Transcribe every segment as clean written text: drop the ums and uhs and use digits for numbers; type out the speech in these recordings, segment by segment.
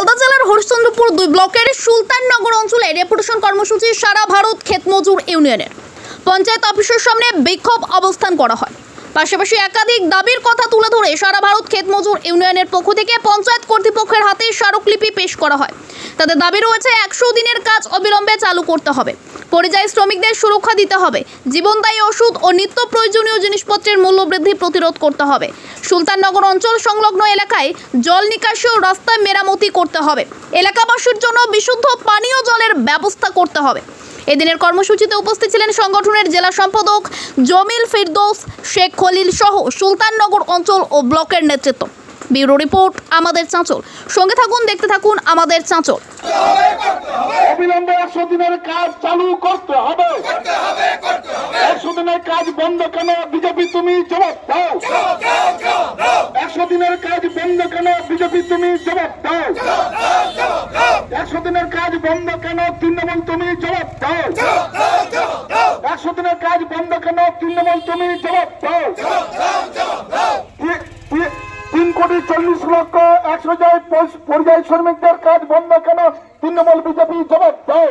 মালদা জেলার হরিশ্চন্দ্রপুর 2 ব্লকের সুলতাননগর অঞ্চলে ডেপুটেশন কর্মসূচি সারা ভারত ক্ষেতমজুর ইউনিয়নের পঞ্চায়েত অফিসের সামনে বিক্ষোভ অবস্থান করা হয়। পাশাপাশি একাধিক দাবির কথা তুলে ধরে সারা ভারত ক্ষেতমজুর ইউনিয়নের পক্ষ থেকে পঞ্চায়েত কর্তৃপক্ষের হাতে স্মারকলিপি পেশ করা হয়। তাদের দাবি রয়েছে 100 দিনের কাজ অবিলম্বে চালু করতে হবে, পরিযায়ী শ্রমিকদের সুরক্ষা দিতে হবে, জীবনদায়ী ওষুধ ও নিত্য প্রয়োজনীয় জিনিসপত্রের মূল্য বৃদ্ধি প্রতিরোধ করতে হবে, সুলতাননগর অঞ্চল সংলগ্ন এলাকায় জল নিকাশি ও রাস্তা মেরামতি করতে হবে, এলাকাবাসীর জন্য বিশুদ্ধ পানীয় জলের ব্যবস্থা করতে হবে। এদিনের কর্মসূচিতে উপস্থিত ছিলেন সংগঠনের জেলা সম্পাদক জমিল ফিরদৌস শেখ খলিল সহ সুলতাননগর অঞ্চল ও ব্লকের নেতৃত্ব। ব্যুরো রিপোর্ট আমাদের চাঁচল। সঙ্গে থাকুন, দেখতে থাকুন আমাদের চাঁচল। অবিলম্বে 100 দিনের কাজ চালু করতে হবে। 100 দিনের কাজ বন্ধ কেন বিজেপি, তুমি জবাব দাও। 100 দিনের কাজ বন্ধ কেন বিজেপি, তুমি জবাব দাও। 100 দিনের কাজ বন্ধ কেন তৃণমূল, তুমি জবাব দাও। 100 দিনের কাজ বন্ধ কেন তৃণমূল, তুমি জবাব দাও। 3,40,00,000 100 পরিযায়ী শ্রমিকদের কাজ বন্ধ কেন তৃণমূল, বিজেপি জবাব দাও।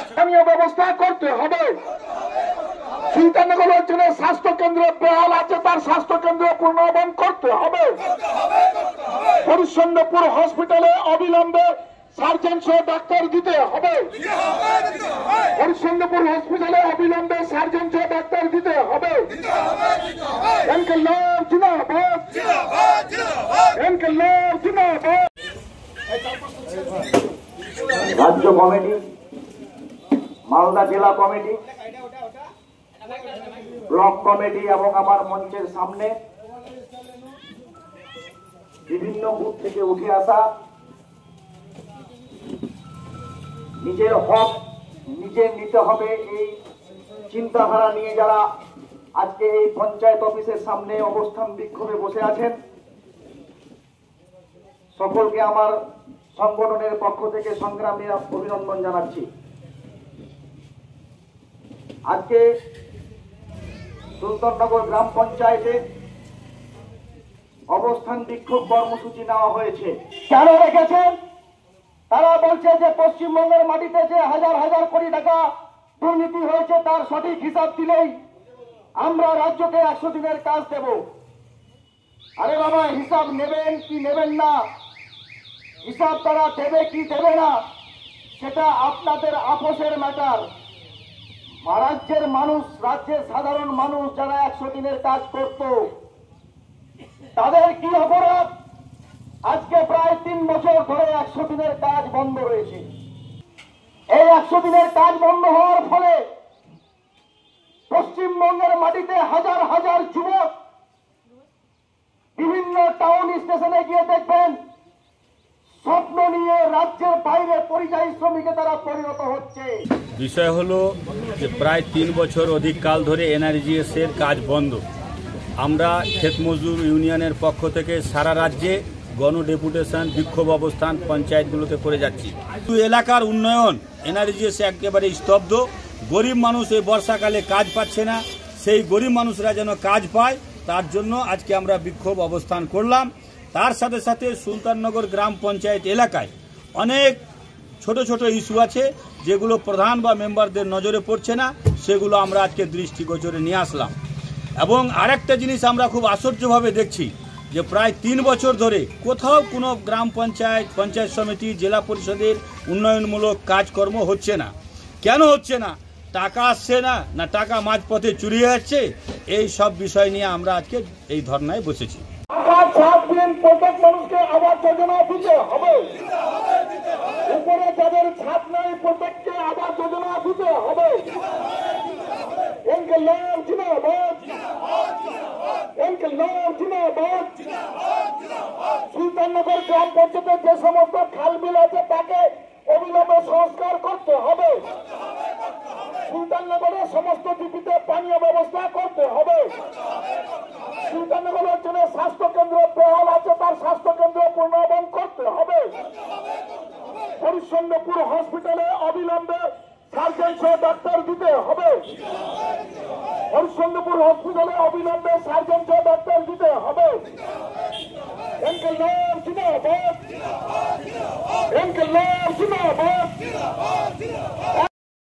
স্থানীয় ব্যবস্থা করতে হবে। সুলতাননগর অঞ্চলে স্বাস্থ্য কেন্দ্র বেহাল আছে, তার স্বাস্থ্য কেন্দ্র পুনর্নির্মাণ করতে হবে। হরিশ্চন্দ্রপুর হসপিটালে অবিলম্বে সার্জন সহ ডাক্তার দিতে হবে। হরিশ্চন্দ্রপুর হসপিটালে অবিলম্বে সার্জন সহ ডাক্তার দিতে হবে। রাজ্য কমিটি, মালদা জেলা কমিটি, ব্লক কমিটি এবং আমার মঞ্চের সামনে বিভিন্ন বুথ থেকে উঠে আসা নিজের হক নিজে নিতে হবে এই চিন্তাধারা নিয়ে যারা আজকে এই পঞ্চায়েত অফিসের সামনে অবস্থান বিক্ষোভে বসে আছেন, সকলকে আমার সংগঠনের পক্ষ থেকে সংগ্রামী অভিনন্দন জানাচ্ছি। আজকে সুলতাননগর গ্রাম পঞ্চায়েতে অবস্থান বিক্ষোভ কর্মসূচি নেওয়া হয়েছে। কেন রেখেছেন? তারা বলছে যে পশ্চিমবঙ্গের মাটিতে যে হাজার হাজার কোটি টাকা দুর্নীতি হয়েছে তার সঠিক হিসাব দিলেই আমরা রাজ্যকে 100 দিনের কাজ দেব। আরে বাবা, হিসাব নেবেন কি নেবেন না, হিসাব তারা দেবে কি দেবে না, সেটা আপনাদের আপোষের ম্যাটার। রাজ্যের মানুষ, রাজ্যের সাধারণ মানুষ যারা 100 দিনের কাজ করত, তাদের কি অপরাধ? আজকে প্রায় 3 বছর ধরে 100 দিনের কাজ বন্ধ রয়েছে। এই 100 দিনের কাজ বন্ধ হওয়ার ফলে পশ্চিমবঙ্গের মাটিতে হাজার হাজার যুবক বিভিন্ন টাউন স্টেশনে গিয়ে দেখবেন স্বপ্ন নিয়ে রাজ্যের বাইরে পরিযায়ী শ্রমিকে তারা পরিণত হচ্ছে। বিষয় হলো যে প্রায় 3 বছর অধিক কাল ধরে এনআরজিএস এর কাজ বন্ধ। আমরা ক্ষেতমজুর ইউনিয়নের পক্ষ থেকে সারা রাজ্যে গণ ডেপুটেশন বিক্ষোভ অবস্থান পঞ্চায়েতগুলোতে করে যাচ্ছি। এলাকার উন্নয়ন এনআরজিএস একেবারে স্তব্ধ। গরিব মানুষ এই বর্ষাকালে কাজ পাচ্ছে না, সেই গরিব মানুষরা যেন কাজ পায় তার জন্য আজকে আমরা বিক্ষোভ অবস্থান করলাম। তার সাথে সাথে সুলতাননগর গ্রাম পঞ্চায়েত এলাকায় অনেক ছোট ছোট ইস্যু আছে যেগুলো প্রধান বা মেম্বারদের নজরে পড়ছে না, সেগুলো আমরা আজকে দৃষ্টিগোচরে নিয়ে আসলাম। এবং আরেকটা জিনিস আমরা খুব আশ্চর্যভাবে দেখছি যে প্রায় 3 বছর ধরে কোথাও কোনো গ্রাম পঞ্চায়েত, পঞ্চায়েত সমিতি, জেলা পরিষদের উন্নয়নমূলক কাজকর্ম হচ্ছে না। কেন হচ্ছে না? টাকা আসছে না, না টাকা মাঝপথে চুরি যাচ্ছে? এই সব বিষয় নিয়ে আমরা আজকে এই ধর্নায় বসেছি। প্রত্যেক মানুষকে আবাস যোজনা দিতে হবে। উপরে যাদের ছাদ নেই প্রত্যেককে আবাস যোজনা দিতে হবে। সুলতাননগর গ্রাম পঞ্চায়েতের যে সমস্ত খাল বিল আছে তাকে অবিলম্বে সংস্কার করতে হবে। সুলতাননগরের সমস্ত ডিপিতে পানীয় ব্যবস্থা করতে হবে। সুলতাননগর অঞ্চলে স্বাস্থ্য কেন্দ্র বেহাল আছে, তার স্বাস্থ্য কেন্দ্র পুনর্নির্মাণ করতে হবে। হরিশ্চন্দ্রপুর হসপিটালে অবিলম্বে সার্জন সহ ডাক্তার দিতে হবে। হরিশ্চন্দ্রপুর হসপিটালে অবিলম্বে সার্জন সহ ডাক্তার দিতে হবে। इनकलाब जिंदाबाद, इनकलाब जिंदाबाद।